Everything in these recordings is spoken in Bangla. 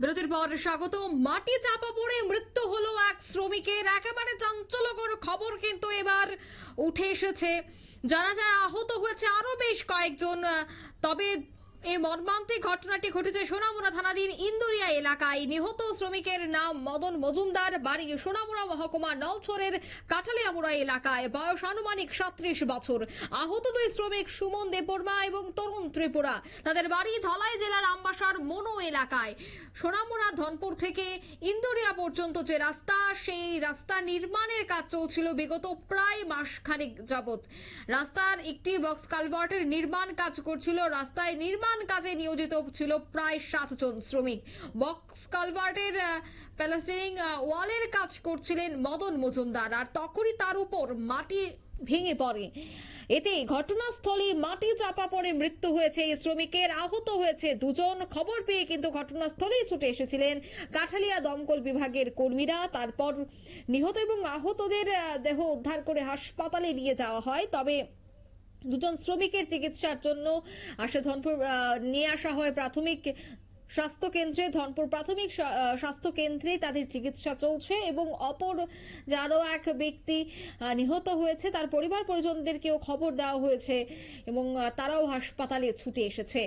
বিরতির পর স্বাগত। মাটি চাপা পড়ে মৃত্যু হলো এক শ্রমিকের। একেবারে চাঞ্চল্যকর খবর কিন্তু এবার উঠে এসেছে। জানা যায় আহত হয়েছে আরো বেশ কয়েকজন। তবে এই মর্মান্তিক ঘটনাটি ঘটেছে সোনামুড়া থানাধীন ইন্দুরিয়া এলাকায়। নিহত শ্রমিকের নাম মদন মজুমদার, বাড়ি সোনামুড়া মহকুমা নলছরের কাঠালিয়ামুড়া এলাকায়, বয়স আনুমানিক 37 বছর। আহত দুই শ্রমিক সুমন দেববর্মা এবং তরুণ ত্রিপুরা। তাদের বাড়ি ধলাই জেলার আমবাসার মনো এলাকায়। সোনামুড়া ধনপুর থেকে ইন্দুরিয়া পর্যন্ত যে রাস্তা, সেই রাস্তা নির্মাণের কাজ চলছিল বিগত প্রায় মাসখানেক যাবত। রাস্তার একটি বক্স কালভার্টের নির্মাণ কাজ করছিল। রাস্তায় নির্মাণ কাজে নিয়োজিত ছিল প্রায় 7 জন শ্রমিক। বক্স কালভার্টের প্লাস্টারিং ওয়ালের কাজ করছিলেন মদন মজুমদার, আর তখনই তার উপর মাটি ভেঙে পড়ে। এতে ঘটনাস্থলে মাটি চাপা পড়ে মৃত্যু হয়েছে এই শ্রমিকের। আহত হয়েছে দুজন। খবর পেয়ে কিন্তু ঘটনাস্থলেই ছুটে এসেছিলেন কাঠালিয়া দমকল বিভাগের কর্মীরা। তারপর নিহত এবং আহতদের দেহ উদ্ধার করে হাসপাতালে নিয়ে যাওয়া হয়। তবে দুজন শ্রমিকের চিকিৎসার জন্য ধনপুর নিয়ে আসা হয় প্রাথমিক স্বাস্থ্য কেন্দ্রে। ধনপুর প্রাথমিক স্বাস্থ্য কেন্দ্রে তাদের চিকিৎসা চলছে এবং অপর যারও এক ব্যক্তি নিহত হয়েছে তার পরিবার পরিজনদেরকেও খবর দেওয়া হয়েছে এবং তারাও হাসপাতালে ছুটে এসেছে।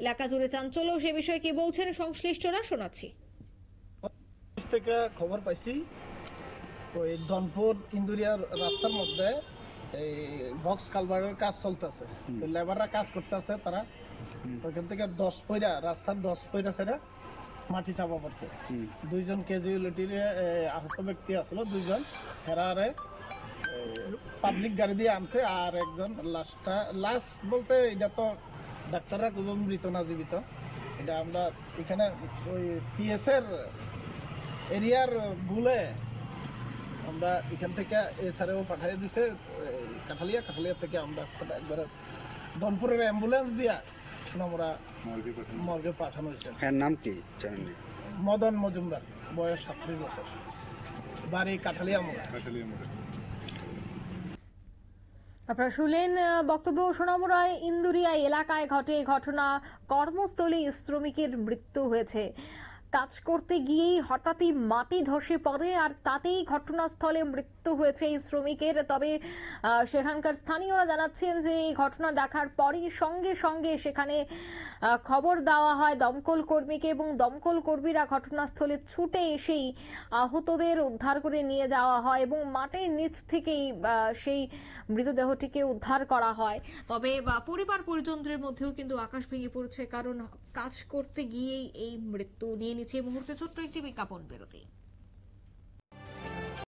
এলাকা জুড়ে চাঞ্চল্য। সে বিষয়ে কি বলছেন সংশ্লিষ্টরা, শোনাচ্ছি। থেকে খবর পাইছি ওই ধনপুর ইন্দুরিয়ার রাস্তার মধ্যে এই বক্স কালভারের কাজ চলতেছে। তো লেবাররা কাজ করতেছে, তারা ওইখান থেকে 10 পয়রা রাস্তার 10 পয়রা ছেড়ে মাটি চাপা পড়ছে। দুইজন ক্যাজুয়ালিটির আহত ব্যক্তি আসলো, দুইজন হেরারে পাবলিক গাড়ি দিয়ে আনছে, আর একজন লাশ বলতে এটা তো ডাক্তাররা খুব মৃত না জীবিত, এটা আমরা এখানে ওই পিএস এর এরিয়ার ভুলে আমরা এখান থেকে এসআরও পাঠিয়ে দিছে কাঠালিয়া থেকে। আমরা একবার ধনপুরের অ্যাম্বুলেন্স দিয়া সোনামুড়া মর্গে পাঠানো হয়েছে। এর নাম কি জানেন? মদন মজুমদার, বয়স 37 বছর, বাড়ি কাঠালিয়ামুড়া। আপনারা শুনলেন বক্তব্য। সোনামুড়ায় ইন্দুরিয়া এলাকায় ঘটে ঘটনা। কর্মস্থলে শ্রমিকের মৃত্যু হয়েছে। কাজ করতে গিয়েই হঠাৎই মাটি ধসে পড়ে, আর তাতেই ঘটনাস্থলে মৃত্যু হয়েছে এই শ্রমিকের। তবে সেখানকার স্থানীয়রা জানাচ্ছেন যে এই ঘটনা দেখার পরই সঙ্গে সঙ্গে সেখানে খবর দেওয়া হয় দমকল কর্মীকে এবং দমকল কর্মীরা ঘটনাস্থলে ছুটে এসেই আহতদের উদ্ধার করে নিয়ে যাওয়া হয় এবং মাটির নিচ থেকেই সেই মৃতদেহটিকে উদ্ধার করা হয়। তবে পরিবার পরিজনদের মধ্যেও কিন্তু আকাশ ভেঙে পড়ছে, কারণ কাজ করতে গিয়েই এই মৃত্যু নিয়ে নিচ্ছে। এই মুহূর্তে ছোট্ট একটি বিজ্ঞাপন বিরতি।